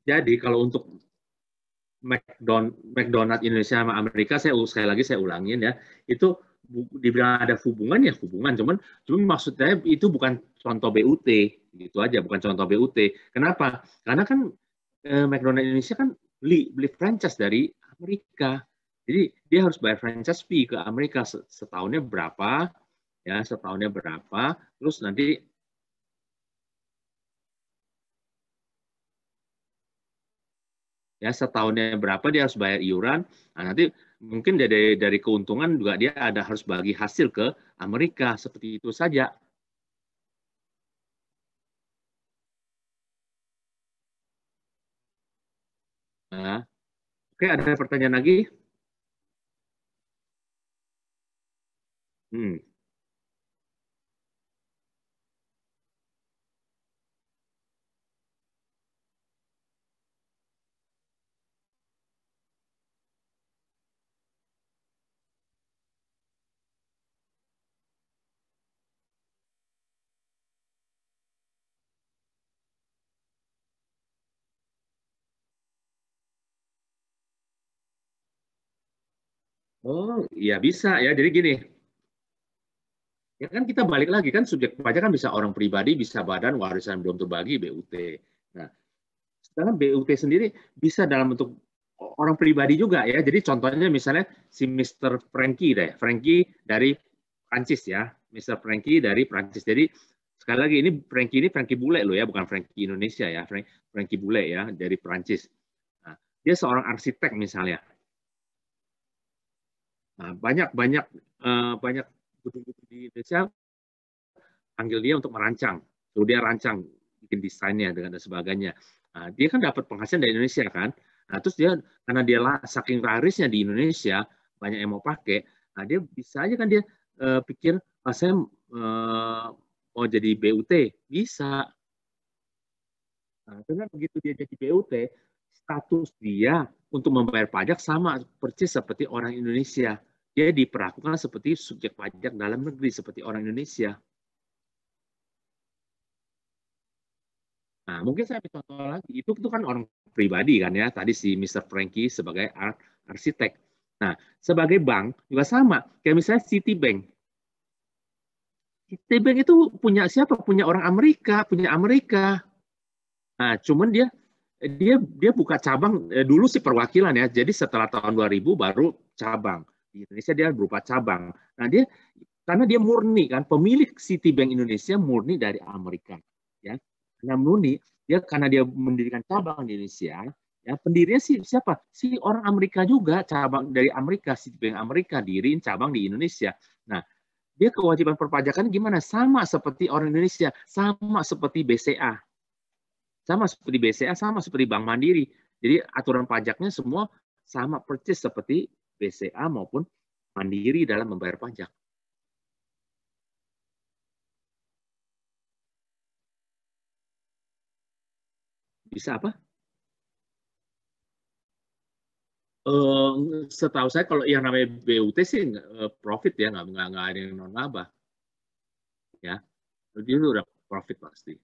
Jadi kalau untuk McDonald Indonesia sama Amerika, sekali lagi saya ulangin ya, itu dibilang ada hubungan ya hubungan, cuman maksudnya itu bukan contoh BUT, gitu aja, bukan contoh BUT. Kenapa? Karena kan McDonald Indonesia kan beli franchise dari Amerika, jadi dia harus bayar franchise fee ke Amerika setahunnya berapa, ya setahunnya berapa, terus nanti ya setahunnya berapa dia harus bayar iuran. Nah, nanti mungkin dari keuntungan juga dia ada harus bagi hasil ke Amerika, seperti itu saja. Nah, oke, ada pertanyaan lagi? Hmm. Oh, iya bisa ya. Jadi gini, ya kan kita balik lagi kan subjek pajak kan bisa orang pribadi, bisa badan warisan belum terbagi BUT. Nah, sedangkan BUT sendiri bisa dalam bentuk orang pribadi juga ya. Jadi contohnya misalnya si Mr. Frankie deh, Frankie dari Prancis ya, Mr. Frankie dari Prancis. Jadi sekali lagi ini Frankie bule loh ya, bukan Frankie Indonesia ya, Frankie bule ya dari Prancis. Nah, dia seorang arsitek misalnya. Nah, banyak banyak banyak gedung-gedung di Indonesia panggil dia untuk merancang. Lalu dia rancang, bikin desainnya dengan dan sebagainya. Nah, dia kan dapat penghasilan dari Indonesia kan. Nah, terus dia karena dia saking larisnya di Indonesia, banyak yang mau pakai. Nah, dia bisa aja kan dia pikir, saya mau jadi BUT, bisa. Nah, dengan begitu dia jadi BUT, status dia untuk membayar pajak sama persis seperti orang Indonesia. Dia diperlakukan seperti subjek pajak dalam negeri seperti orang Indonesia. Nah, mungkin saya ambil contoh lagi. Itu kan orang pribadi kan ya. Tadi si Mr. Frankie sebagai arsitek. Nah, sebagai bank juga sama. Kayak misalnya Citibank. Citibank itu punya siapa? Punya orang Amerika, punya Amerika. Nah, cuman dia dia dia buka cabang dulu sih perwakilan ya. Jadi setelah tahun 2000 baru cabang. Di Indonesia dia berupa cabang. Nah, dia karena dia murni kan pemilik Citibank Indonesia murni dari Amerika ya. Karena murni dia karena dia mendirikan cabang di Indonesia ya pendirinya sih siapa? Si orang Amerika juga, cabang dari Amerika, Citibank Amerika diriin cabang di Indonesia. Nah, dia kewajiban perpajakan gimana? Sama seperti orang Indonesia, sama seperti BCA. Sama seperti BCA, sama seperti Bank Mandiri. Jadi aturan pajaknya semua sama persis seperti BCA maupun Mandiri dalam membayar pajak. Bisa apa? Setahu saya kalau yang namanya BUT sih profit ya, nggak ada yang non laba ya. Jadi itu udah profit pasti.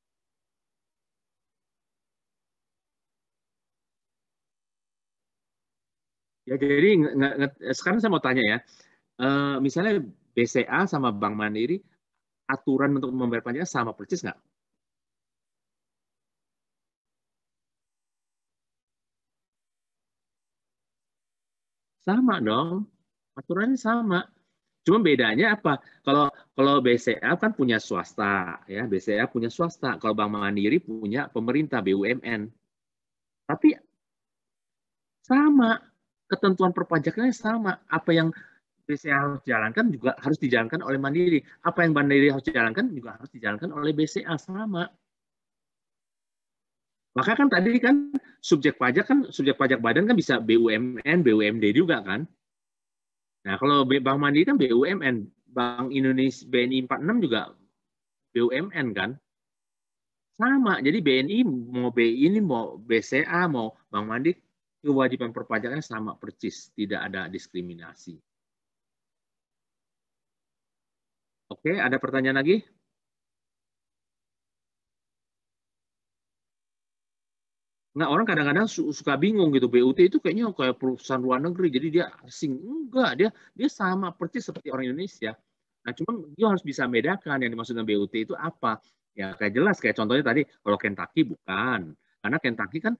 Ya jadi sekarang saya mau tanya ya, misalnya BCA sama Bank Mandiri aturan untuk membayar pajaknya sama persis nggak? Sama dong, aturannya sama. Cuma bedanya apa? Kalau kalau BCA kan punya swasta ya, BCA punya swasta. Kalau Bank Mandiri punya pemerintah BUMN. Tapi sama, ketentuan perpajakannya sama. Apa yang BCA harus jalankan juga harus dijalankan oleh Mandiri. Apa yang Mandiri harus dijalankan juga harus dijalankan oleh BCA sama. Maka kan tadi kan subjek pajak badan kan bisa BUMN, BUMD juga kan. Nah, kalau Bank Mandiri kan BUMN, Bank Indonesia BNI 46 juga BUMN kan. Sama. Jadi BNI mau BI ini mau BCA mau Bank Mandiri kewajiban perpajakannya sama persis, tidak ada diskriminasi. Oke, ada pertanyaan lagi? Nah, orang kadang-kadang suka bingung gitu. BUT itu kayaknya kayak perusahaan luar negeri, jadi dia asing. Enggak, dia sama persis seperti orang Indonesia. Nah, cuman dia harus bisa bedakan yang dimaksud dengan BUT itu apa. Ya, kayak jelas, kayak contohnya tadi, kalau Kentucky bukan. Karena Kentucky kan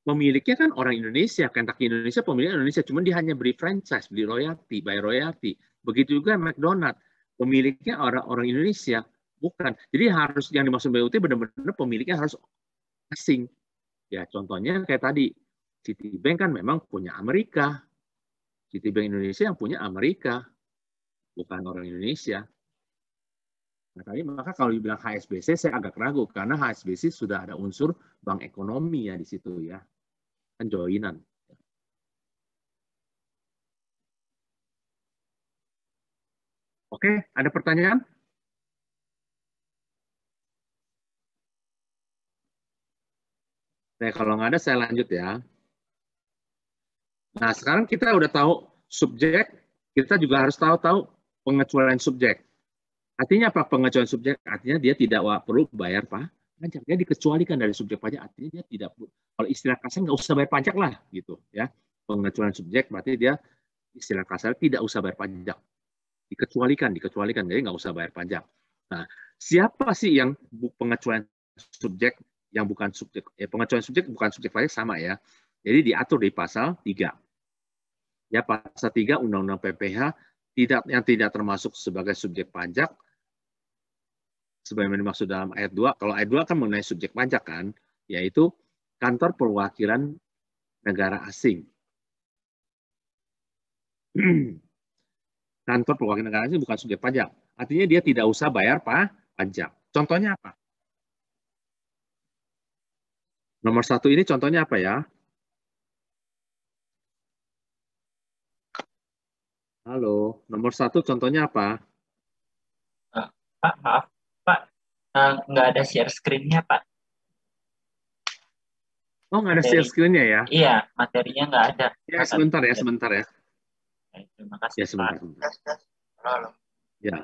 pemiliknya kan orang Indonesia, Kentucky Indonesia, pemiliknya Indonesia, cuman dia hanya beri franchise, beli royalti, bayar royalti. Begitu juga McDonald, pemiliknya orang Indonesia, bukan. Jadi harus yang dimaksud BUT benar-benar pemiliknya harus asing. Ya, contohnya kayak tadi, Citibank kan memang punya Amerika. Citibank Indonesia yang punya Amerika, bukan orang Indonesia. Nah, tadi maka kalau dibilang HSBC, saya agak ragu karena HSBC sudah ada unsur bank ekonomi ya di situ ya, kan joinan. Oke, ada pertanyaan? Nah, kalau nggak ada saya lanjut ya. Nah, sekarang kita udah tahu subjek, kita juga harus tahu pengecualian subjek. Artinya apa pengecualian subjek? Artinya dia tidak perlu bayar pajak. Dia dikecualikan dari subjek pajak. Artinya dia tidak perlu. Kalau istilah kasar nggak usah bayar pajak lah, gitu ya. Pengecualian subjek berarti dia istilah kasar tidak usah bayar pajak. Dikecualikan. Jadi nggak usah bayar pajak. Nah, siapa sih yang pengecualian subjek yang bukan subjek? Pengecualian subjek bukan subjek pajak sama ya. Jadi diatur di pasal 3. Ya, pasal 3 Undang-Undang PPH yang tidak termasuk sebagai subjek pajak sebagaimana dimaksud dalam ayat 2. Kalau ayat 2 kan mengenai subjek pajak kan, yaitu kantor perwakilan negara asing. Kantor perwakilan negara asing bukan subjek pajak. Artinya dia tidak usah bayar pajak. Contohnya apa? Nomor 1 ini contohnya apa ya? Halo, nomor 1 contohnya apa? Pak, maaf, Pak. Nggak ada share screen-nya, Pak. Oh, nggak ada share Materi, screen-nya ya? iya, materinya nggak ada. Ya, Pak, tadi sebentar ya, lihat. sebentar ya. Terima Ya, kasih, Pak. sebentar. Ya,